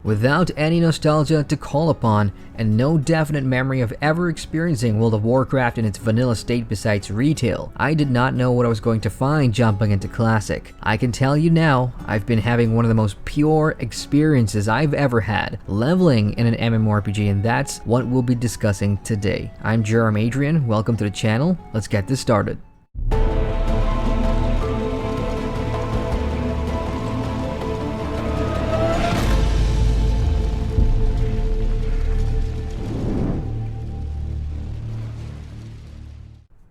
Without any nostalgia to call upon, and no definite memory of ever experiencing World of Warcraft in its vanilla state besides retail, I did not know what I was going to find jumping into Classic. I can tell you now, I've been having one of the most pure experiences I've ever had, leveling in an MMORPG, and that's what we'll be discussing today. I'm Adrian, welcome to the channel, let's get this started.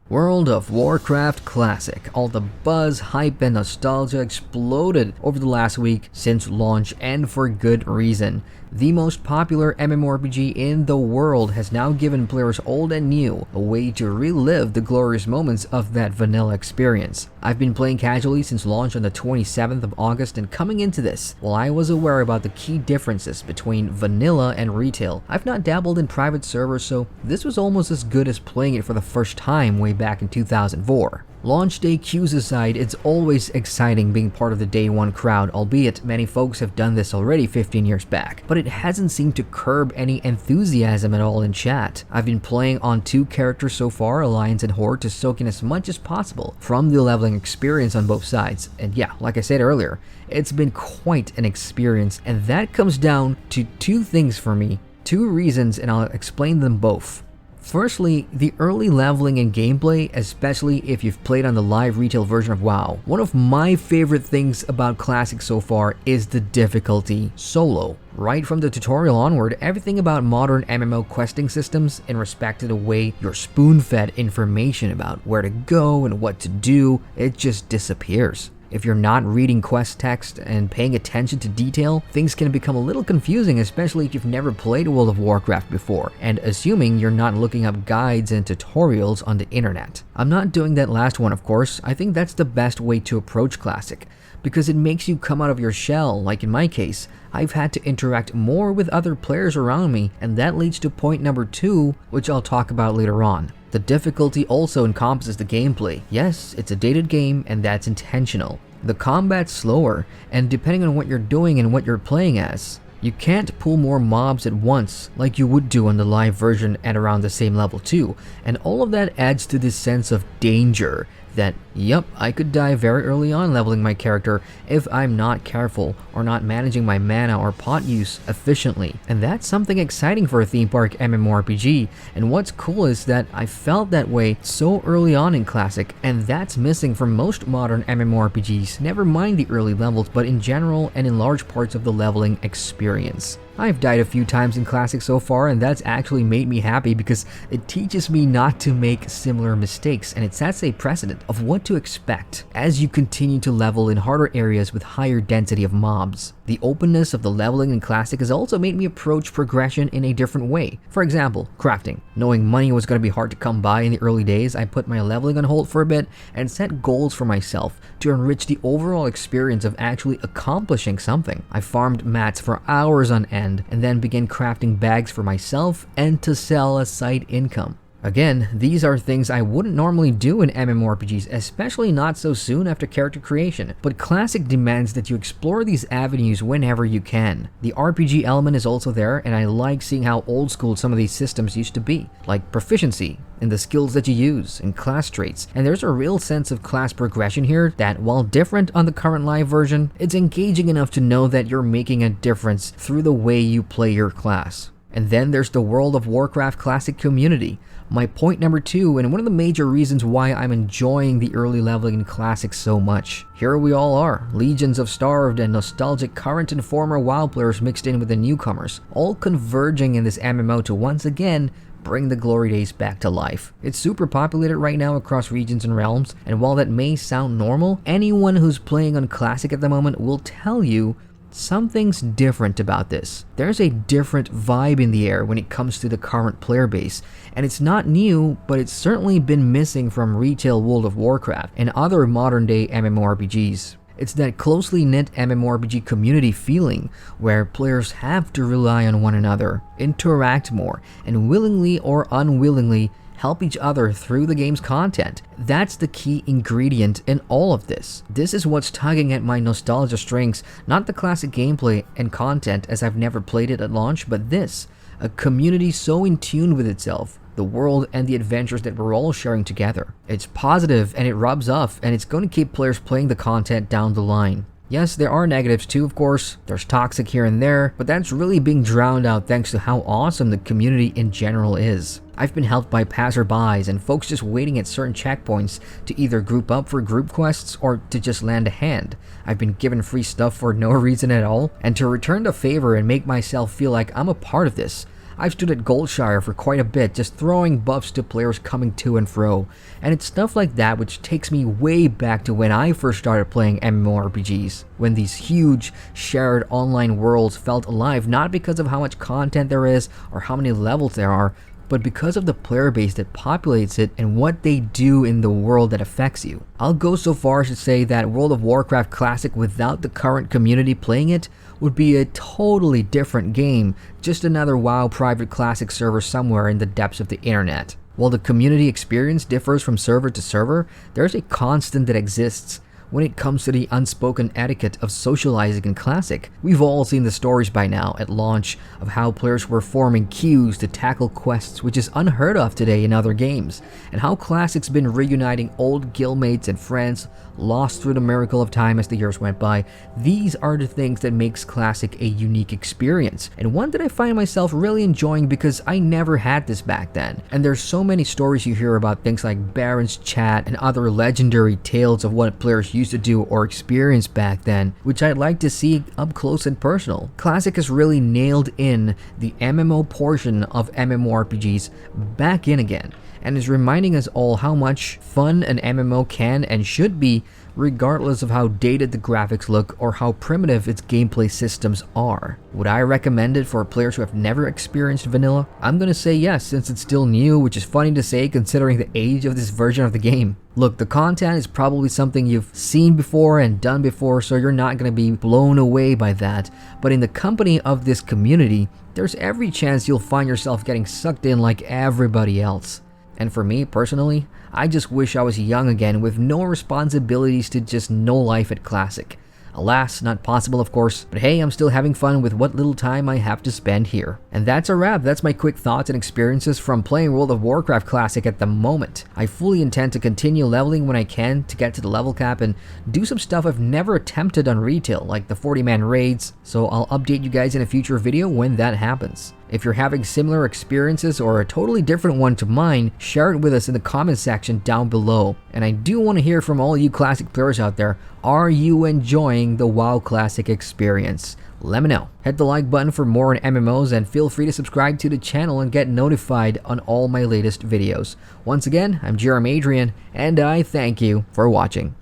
World of Warcraft Classic. All the buzz, hype, and nostalgia exploded over the last week since launch, and for good reason. The most popular MMORPG in the world has now given players old and new a way to relive the glorious moments of that vanilla experience. I've been playing casually since launch on the 27th of August, and coming into this, while I was aware about the key differences between vanilla and retail, I've not dabbled in private servers, so this was almost as good as playing it for the first time way back in 2004. Launch day queues aside, it's always exciting being part of the day one crowd, albeit many folks have done this already 15 years back, but it hasn't seemed to curb any enthusiasm at all in chat. I've been playing on 2 characters so far, Alliance and Horde, to soak in as much as possible from the leveling experience on both sides. And yeah, like I said earlier, it's been quite an experience, and that comes down to 2 things for me. 2 reasons, and I'll explain them both. Firstly, the early leveling and gameplay, especially if you've played on the live retail version of WoW. One of my favorite things about Classic so far is the difficulty solo. Right from the tutorial onward, everything about modern MMO questing systems in respect to the way you're spoon-fed information about where to go and what to do, it just disappears. If you're not reading quest text and paying attention to detail, things can become a little confusing, especially if you've never played World of Warcraft before, and assuming you're not looking up guides and tutorials on the internet. I'm not doing that last one, of course. I think that's the best way to approach Classic, because it makes you come out of your shell. Like in my case, I've had to interact more with other players around me, and that leads to point number 2, which I'll talk about later on. The difficulty also encompasses the gameplay. Yes, it's a dated game, and that's intentional. The combat's slower, and depending on what you're doing and what you're playing as, you can't pull more mobs at once like you would do on the live version at around the same level too, and all of that adds to this sense of danger that, yep, I could die very early on leveling my character if I'm not careful or not managing my mana or pot use efficiently. And that's something exciting for a theme park MMORPG, and what's cool is that I felt that way so early on in Classic, and that's missing from most modern MMORPGs, never mind the early levels, but in general and in large parts of the leveling experience. I've died a few times in Classic so far, and that's actually made me happy because it teaches me not to make similar mistakes, and it sets a precedent of what to expect as you continue to level in harder areas with higher density of mobs. The openness of the leveling in Classic has also made me approach progression in a different way. For example, crafting. Knowing money was going to be hard to come by in the early days, I put my leveling on hold for a bit and set goals for myself to enrich the overall experience of actually accomplishing something. I farmed mats for hours on end, and then began crafting bags for myself and to sell as side income. Again, these are things I wouldn't normally do in MMORPGs, especially not so soon after character creation, but Classic demands that you explore these avenues whenever you can. The RPG element is also there, and I like seeing how old school some of these systems used to be, like proficiency in the skills that you use and class traits, and there's a real sense of class progression here that, while different on the current live version, it's engaging enough to know that you're making a difference through the way you play your class. And then there's the World of Warcraft Classic community. My point number 2, and one of the major reasons why I'm enjoying the early leveling in Classic so much. Here we all are, legions of starved and nostalgic current and former WoW players mixed in with the newcomers, all converging in this MMO to once again bring the glory days back to life. It's super populated right now across regions and realms, and while that may sound normal, anyone who's playing on Classic at the moment will tell you something's different about this. There's a different vibe in the air when it comes to the current player base, and it's not new, but it's certainly been missing from retail World of Warcraft and other modern day MMORPGs. It's that closely knit MMORPG community feeling where players have to rely on one another, interact more, and willingly or unwillingly help each other through the game's content. That's the key ingredient in all of this. This is what's tugging at my nostalgia strings, not the classic gameplay and content as I've never played it at launch, but this, a community so in tune with itself, the world and the adventures that we're all sharing together. It's positive and it rubs off, and it's going to keep players playing the content down the line. Yes, there are negatives too, of course. There's toxic here and there, but that's really being drowned out thanks to how awesome the community in general is. I've been helped by passerbys and folks just waiting at certain checkpoints to either group up for group quests or to just lend a hand. I've been given free stuff for no reason at all, and to return the favor and make myself feel like I'm a part of this, I've stood at Goldshire for quite a bit, just throwing buffs to players coming to and fro, and it's stuff like that which takes me way back to when I first started playing MMORPGs, when these huge, shared online worlds felt alive not because of how much content there is or how many levels there are, but because of the player base that populates it and what they do in the world that affects you. I'll go so far as to say that World of Warcraft Classic without the current community playing it would be a totally different game, just another WoW private classic server somewhere in the depths of the internet. While the community experience differs from server to server, there's a constant that exists. When it comes to the unspoken etiquette of socializing in Classic, we've all seen the stories by now at launch of how players were forming queues to tackle quests, which is unheard of today in other games, and how Classic's been reuniting old guildmates and friends lost through the miracle of time as the years went by. These are the things that makes Classic a unique experience, and one that I find myself really enjoying because I never had this back then. And there's so many stories you hear about things like Baron's Chat and other legendary tales of what players used to do or experience back then, which I'd like to see up close and personal. Classic has really nailed in the MMO portion of MMORPGs back in again, and is reminding us all how much fun an MMO can and should be, regardless of how dated the graphics look or how primitive its gameplay systems are. Would I recommend it for players who have never experienced vanilla? I'm gonna say yes, since it's still new, which is funny to say considering the age of this version of the game. Look, the content is probably something you've seen before and done before, so you're not gonna be blown away by that, but in the company of this community, there's every chance you'll find yourself getting sucked in like everybody else. And for me, personally, I just wish I was young again with no responsibilities to just know life at Classic. Alas, not possible of course, but hey, I'm still having fun with what little time I have to spend here. And that's a wrap. That's my quick thoughts and experiences from playing World of Warcraft Classic at the moment. I fully intend to continue leveling when I can to get to the level cap and do some stuff I've never attempted on retail, like the 40-man raids, so I'll update you guys in a future video when that happens. If you're having similar experiences or a totally different one to mine, share it with us in the comment section down below. And I do want to hear from all you Classic players out there. Are you enjoying the WoW Classic experience? Let me know. Hit the like button for more on MMOs and feel free to subscribe to the channel and get notified on all my latest videos. Once again, I'm Adrian, and I thank you for watching.